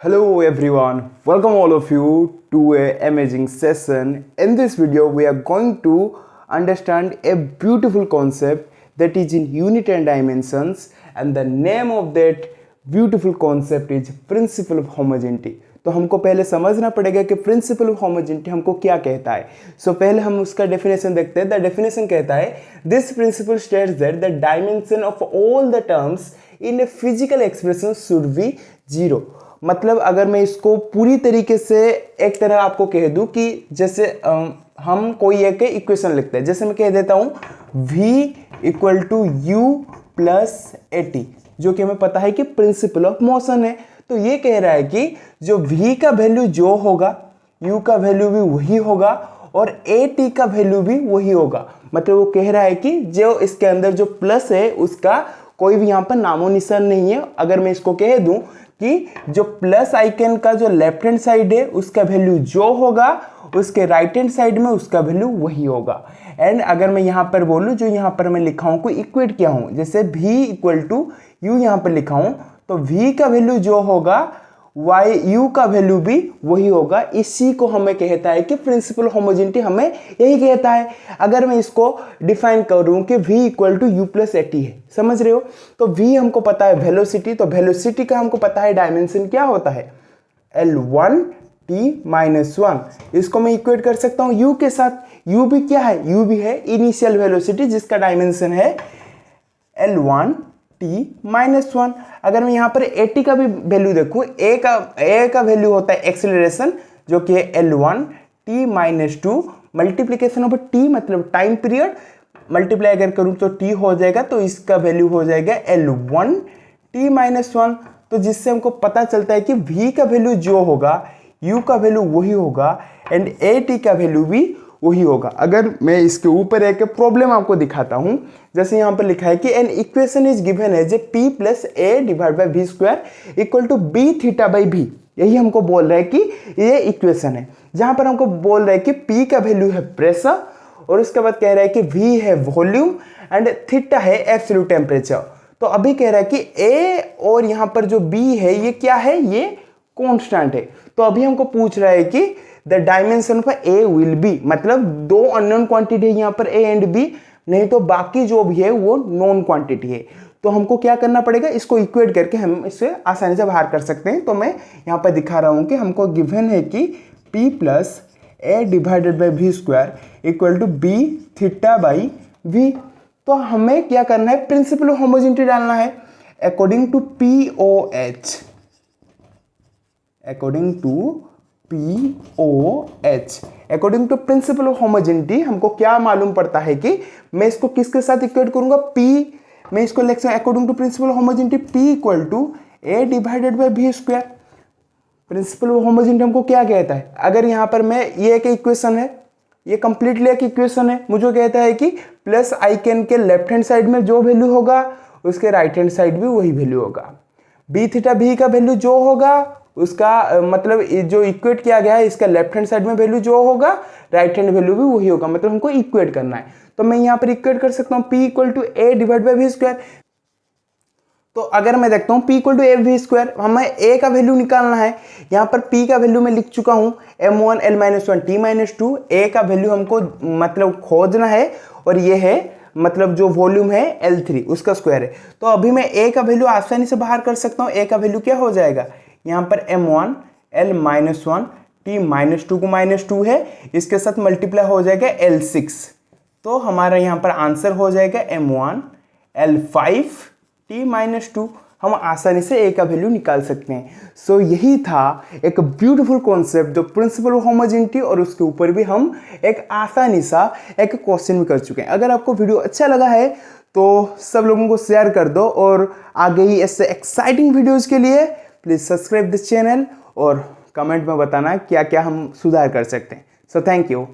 Hello everyone, welcome all of you to an amazing session. In this video, we are going to understand a beautiful concept that is in unit and dimensions, and the name of that beautiful concept is principle of homogeneity. तो हमको पहले समझना पड़ेगा कि principal of homogeneity हमको क्या कहता है. सो पहले हम उसका डेफिनेशन देखते हैं. द डेफिनेशन कहता है this principle states that the dimension of all the terms in a physical expression should be zero. मतलब अगर मैं इसको पूरी तरीके से एक तरह आपको कह दूं कि जैसे हम कोई एक इक्वेशन लिखते हैं. जैसे मैं कह देता हूं v equal to u plus a t, जो कि हमें पता है कि प्रिंसिपल ऑफ मोशन है. तो ये कह रहा है कि जो v का वैल्यू जो होगा u का वैल्यू भी वही होगा और ए टी का वैल्यू भी वही होगा. मतलब वो कह रहा है कि जो इसके अंदर जो प्लस है उसका कोई भी यहाँ पर नामो निशान नहीं है. अगर मैं इसको कह दूं कि जो प्लस आइकन का जो लेफ्ट हैंड साइड है उसका वैल्यू जो होगा उसके राइट हैंड साइड में उसका वैल्यू वही होगा. एंड अगर मैं यहाँ पर बोलूँ जो यहाँ पर मैं लिखा हूँ कोई इक्वेट किया हूँ, जैसे v इक्वल टू यू यहाँ पर लिखा हूँ, तो v का वैल्यू जो होगा y u का वैल्यू भी वही होगा. इसी को हमें कहता है कि प्रिंसिपल होमोजेनिटी हमें यही कहता है. अगर मैं इसको डिफाइन करूं कि v equal to u plus a t है, समझ रहे हो, तो v हमको पता है वेलोसिटी, तो वेलोसिटी का हमको पता है डायमेंशन क्या होता है L1 t माइनस 1. इसको मैं इक्वेट कर सकता हूं u के साथ. u भी क्या है, u भी है इनिशियल वेलोसिटी जिसका डायमेंशन है L1 t माइनस 1. अगर मैं यहाँ पर ए टी का भी वैल्यू देखूँ, ए का वैल्यू होता है एक्सेलरेशन जो कि है L1 t minus 2 multiplication of t मतलब टाइम पीरियड, मल्टीप्लाई अगर करूँ तो t हो जाएगा, तो इसका वैल्यू हो जाएगा L1 t माइनस 1. तो जिससे हमको पता चलता है कि v का वैल्यू जो होगा u का वैल्यू वही होगा एंड ए टी का वैल्यू भी वही होगा. अगर मैं इसके ऊपर एक प्रॉब्लम आपको दिखाता हूं, जैसे यहां पर लिखा है कि an equation is given as a p plus a divide by v square equal to b theta by b. यही हमको बोल रहा है कि ये इक्वेशन है जहां पर हमको बोल रहा है कि p का वैल्यू है प्रेशर और उसके बाद कह रहा है कि v है वॉल्यूम एंड थीटा है एब्सोल्यूट टेम्परेचर. तो अभी कह रहा है कि a और यहाँ पर जो b है ये क्या है, ये कॉन्स्टेंट है. तो अभी हमको पूछ रहा है कि the dimension of A will be, मतलब दो अननोन क्वांटिटी है यहाँ पर ए एंड बी, नहीं तो बाकी जो भी है वो नॉन क्वांटिटी है. तो हमको क्या करना पड़ेगा, इसको इक्वेट करके हम इससे आसानी से बाहर कर सकते हैं. तो मैं यहाँ पर दिखा रहा हूँ कि हमको गिवन है कि p plus a divided by v square equal to b theta by v. तो हमें क्या करना है, प्रिंसिपल ऑफ होमोजेनिटी डालना है according to POH, according to POH, according to principle of homogeneity. हमको क्या मालूम पड़ता है कि मैं इसको किसके साथ इक्वेट करूंगा, P, मैं इसको लिख सकता हूं according to principle of homogeneity P equal to a divided by v square. Principle of homogeneity हमको क्या कहता है, अगर यहाँ पर मैं ये एक इक्वेशन है, ये कंप्लीटली एक इक्वेशन है, मुझे कहता है कि प्लस आइकन के लेफ्ट हैंड साइड में जो वैल्यू होगा उसके राइट हैंड साइड भी वही वैल्यू होगा. बी थीटा बी का वैल्यू जो होगा उसका मतलब जो इक्वेट किया गया है इसका लेफ्ट हैंड साइड में वैल्यू जो होगा राइट हैंड वैल्यू भी वही होगा. मतलब हमको इक्वेट करना है. तो मैं यहाँ पर इक्वेट कर सकता हूँ p equal to a divide by v square. तो अगर मैं देखता हूँ p equal to a v square, हमें a का वैल्यू निकालना है. यहाँ पर p का वैल्यू मैं लिख चुका हूँ m1 l minus 1 t minus 2. a का वैल्यू हमको मतलब खोजना है और ये है मतलब जो वॉल्यूम है L3 उसका स्क्वायर है. तो अभी मैं a का वैल्यू आसानी से बाहर कर सकता हूँ. a का वैल्यू क्या हो जाएगा, यहाँ पर m1 l minus 1 t minus 2 को माइनस 2 है, इसके साथ मल्टीप्लाई हो जाएगा L6. तो हमारा यहाँ पर आंसर हो जाएगा m1 l5 t माइनस 2. हम आसानी से a का वैल्यू निकाल सकते हैं. सो यही था एक ब्यूटीफुल कॉन्सेप्ट जो प्रिंसिपल ऑफ होमोजेनिटी, और उसके ऊपर भी हम एक आसानी सा एक क्वेश्चन भी कर चुके हैं. अगर आपको वीडियो अच्छा लगा है तो सब लोगों को शेयर कर दो, और आगे ही ऐसे एक्साइटिंग वीडियोज़ के लिए प्लीज़ सब्सक्राइब दिस चैनल और कमेंट में बताना क्या क्या हम सुधार कर सकते हैं. So thank you.